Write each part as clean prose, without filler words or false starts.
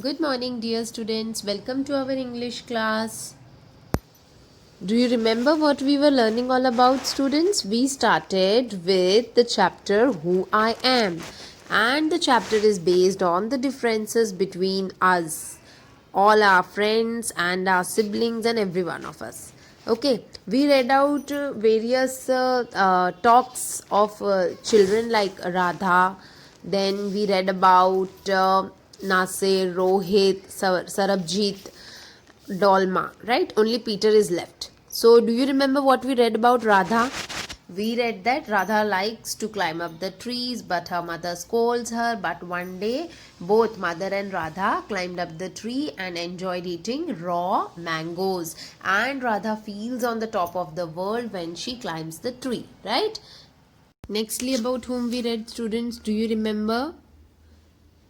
Good morning, dear students. Welcome to our English class. Do you remember what we were learning all about, students? We started with the chapter Who I Am, and the chapter is based on the differences between us, all our friends, and our siblings, and every one of us. Okay, we read out various talks of children like Radha. Then we read about Nasir, Rohit, Sarabjit, Dolma, right? Only Peter is left. So, do you remember what we read about Radha? We read that Radha likes to climb up the trees, but her mother scolds her. But one day, both mother and Radha climbed up the tree and enjoyed eating raw mangoes. And Radha feels on the top of the world when she climbs the tree, right? Nextly, about whom we read, students, do you remember?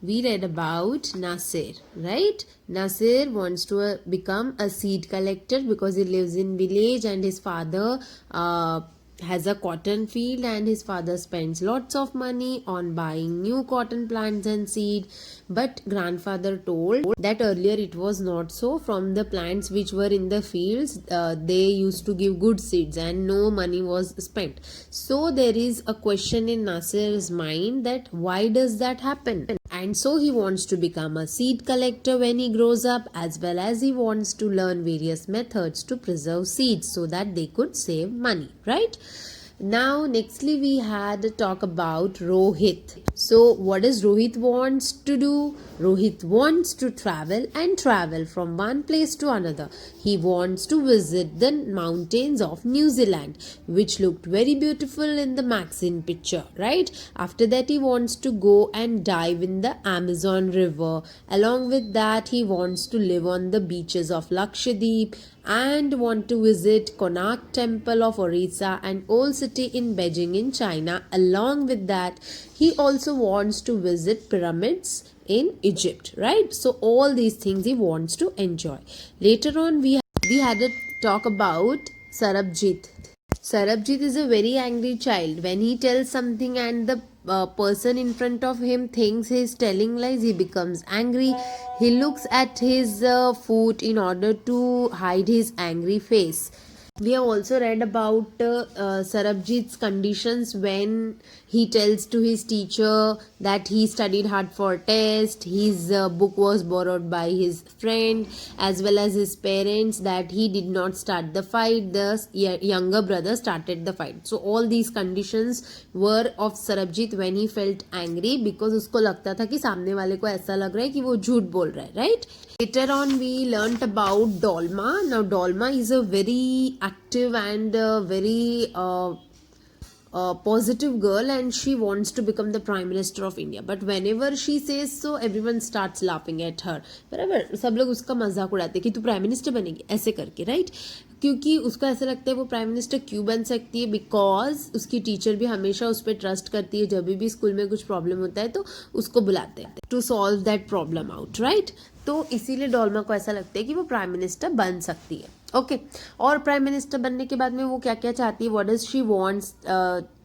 We read about Nasir, right? Nasir wants to become a seed collector because he lives in village and his father has a cotton field, and his father spends lots of money on buying new cotton plants and seed. But grandfather told that earlier it was not so. From the plants which were in the fields, they used to give good seeds and no money was spent. So there is a question in Nasir's mind that why does that happen? And so he wants to become a seed collector when he grows up, as well as he wants to learn various methods to preserve seeds so that they could save money, right? Now, nextly, we had a talk about Rohit. So, what does Rohit wants to do? Rohit wants to travel and travel from one place to another. He wants to visit the mountains of New Zealand, which looked very beautiful in the magazine picture, right? After that, he wants to go and dive in the Amazon River. Along with that, he wants to live on the beaches of Lakshadweep and want to visit Konark Temple of Orissa and Old City in Beijing in China. Along with that, he also wants to visit pyramids in Egypt, right? So all these things he wants to enjoy. Later on, we had a talk about Sarabjit. Sarabjit is a very angry child. When he tells something and the person in front of him thinks he is telling lies, he becomes angry. He looks at his foot in order to hide his angry face. We have also read about Sarabjit's conditions when he tells to his teacher that he studied hard for test, his book was borrowed by his friend, as well as his parents, that he did not start the fight, the younger brother started the fight. So all these conditions were of Sarabjit when he felt angry, because उसको लगता था कि सामने वाले को ऐसा लग रहा है कि वो झूठ बोल रहा है, right? Later on, we learnt about Dolma. Now, Dolma is a very active and very positive girl, and she wants to become the Prime Minister of India. But whenever she says so, everyone starts laughing at her. बराबर सब लोग उसका मजाक उड़ाते कि तू prime minister बनेगी ऐसे करके, राइट? क्योंकि उसको ऐसा लगता है वो प्राइम मिनिस्टर क्यों बन सकती है, बिकॉज उसकी टीचर भी हमेशा उस पर ट्रस्ट करती है. जब भी स्कूल में कुछ प्रॉब्लम होता है तो उसको बुलाते हैं to solve that problem out, right? तो इसीलिए डोल्मा को ऐसा लगता है कि वो प्राइम मिनिस्टर बन सकती है. ओके और प्राइम मिनिस्टर बनने के बाद में वो क्या क्या चाहती है, what does she wants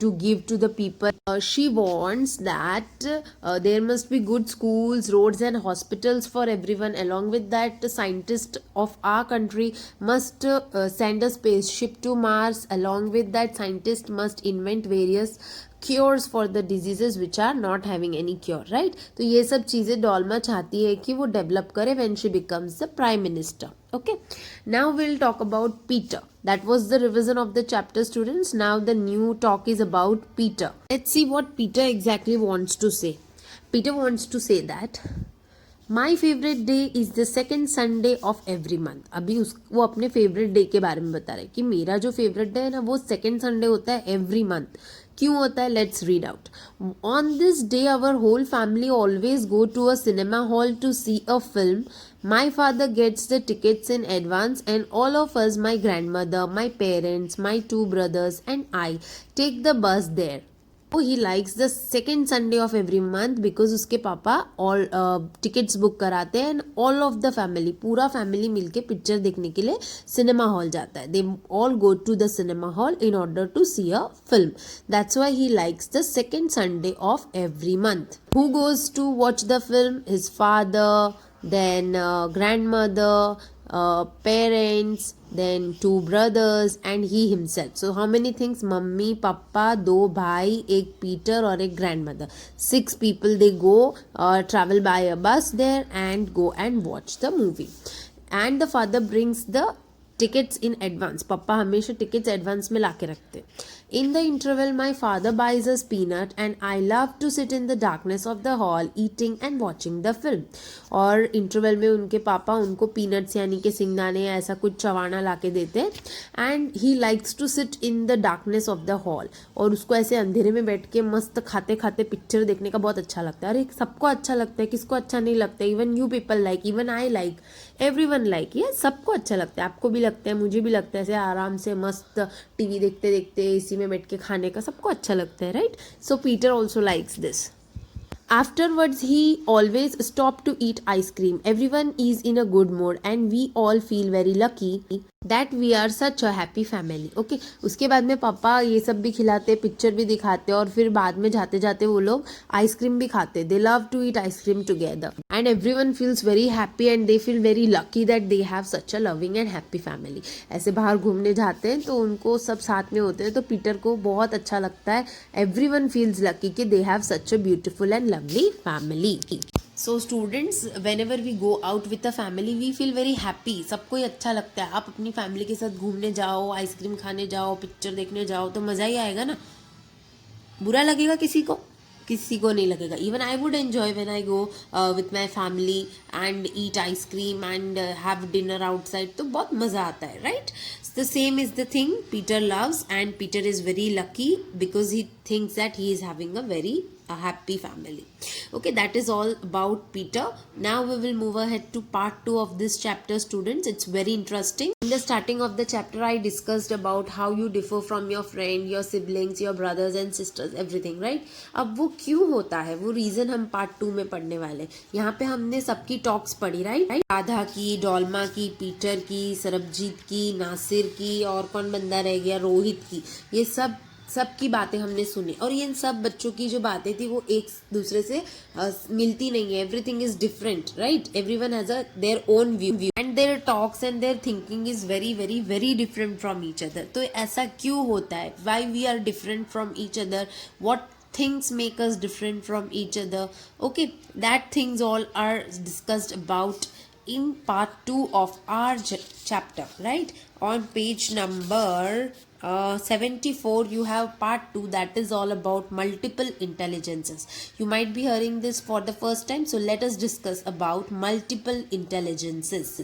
to give to the people? She wants that there must be good schools, roads and hospitals for everyone. Along with that, scientists of our country must send a spaceship to Mars. Along with that, scientists must invent various cures for the diseases which are not having any cure, right? तो ये सब चीज़ें डॉल्मा चाहती है कि वो develop करे when she becomes the prime minister. Okay, now we'll talk about Peter. That was the revision of the chapter, students. Now the new talk is about Peter. Let's see what Peter exactly wants to say. Peter wants to say that my favourite day is the second Sunday off every month. अभी वो अपने favourite day के बारे में बता रहे हैं कि मेरा जो फेवरेट डे है ना वो सेकेंड संडे होता है एवरी मंथ. क्यों होता है, let's read out. On this day our whole family always go to a cinema hall to see a film. My father gets the tickets in advance, and all of us, my grandmother, my parents, my two brothers, and I, take the bus there. Oh, he likes the second Sunday of every month because उसके पापा all tickets book कराते हैं, and all of the family, पूरा family मिलके picture देखने के लिए cinema hall जाता है. They all go to the cinema hall in order to see a film. That's why he likes the second Sunday of every month. Who goes to watch the film? His father, then grandmother, parents, then two brothers and he himself. So how many things? Mummy, papa, दो भाई, एक Peter और एक grandmother. 6 people they go travel by a bus there and go and watch the movie. And the father brings the tickets in advance. पप्पा हमेशा tickets advance में ला के रखते. In the interval, my father buys us peanut and I love to sit in the darkness of the hall eating and watching the film. और interval में उनके पापा उनको peanuts यानी कि सिंगदाने या ऐसा कुछ चवाना ला के देते and he likes to sit in the darkness of the hall. और उसको ऐसे अंधेरे में बैठ के मस्त खाते खाते पिक्चर देखने का बहुत अच्छा लगता है. अरे सबको अच्छा लगता है, किसको अच्छा नहीं लगता? Even you people like, even I like, everyone like. ये सबको अच्छा लगता है, आपको भी लगता है, मुझे भी लगता है. ऐसे आराम से मस्त टीवी देखते देखते इसी में बैठ के खाने का सबको अच्छा लगता है, right? So Peter also likes this. Afterwards, he always stopped to eat ice cream. Everyone is in a good mood and we all feel very lucky that we are such a happy family. Okay, उसके बाद में पापा ये सब भी खिलाते, picture भी दिखाते और फिर बाद में जाते जाते वो लोग आइसक्रीम भी खाते. They love to eat ice cream together and everyone feels very happy and they feel very lucky that they have such a loving and happy family. ऐसे बाहर घूमने जाते हैं तो उनको सब साथ में होते हैं तो पीटर को बहुत अच्छा लगता है. Everyone feels lucky कि they have such a beautiful and lovely family. So students, whenever we go out with a family, we feel very happy. सबको ही अच्छा लगता है. आप अपनी फैमिली के साथ घूमने जाओ, आइसक्रीम खाने जाओ, पिक्चर देखने जाओ तो मज़ा ही आएगा ना. बुरा लगेगा किसी को? किसी को नहीं लगेगा. Even I would enjoy when I go with my family and eat ice cream and have dinner outside. तो बहुत मज़ा आता है, right? The same is the thing Peter loves and Peter is very lucky because he thinks that he is having a very happy family. Okay, that is all about Peter. Now we will move ahead to part 2 of this chapter, students. It's very interesting. In the starting of the chapter I discussed about how you differ from your friend, your siblings, your brothers and sisters, everything, right? अब वो क्यों होता है, वो reason हम part 2 में पढ़ने वाले. यहाँ पे हमने सबकी टॉक्स पढ़ी, राइट? राधा की, डोल्मा की, पीटर की, सरबजीत की, नासिर की और कौन बंदा रह गया, रोहित की. ये सब की बातें हमने सुनी और ये सब बच्चों की जो बातें थी वो एक दूसरे से मिलती नहीं है. Everything is different, right? Everyone has a their own view and their talks and their thinking is very very very different from each other. तो ऐसा क्यों होता है? Why we are different from each other? What things make us different from each other? Okay, that things all are discussed about in part 2 of our chapter, right? On page number 74 you have part 2 that is all about multiple intelligences. You might be hearing this for the first time, so let us discuss about multiple intelligences.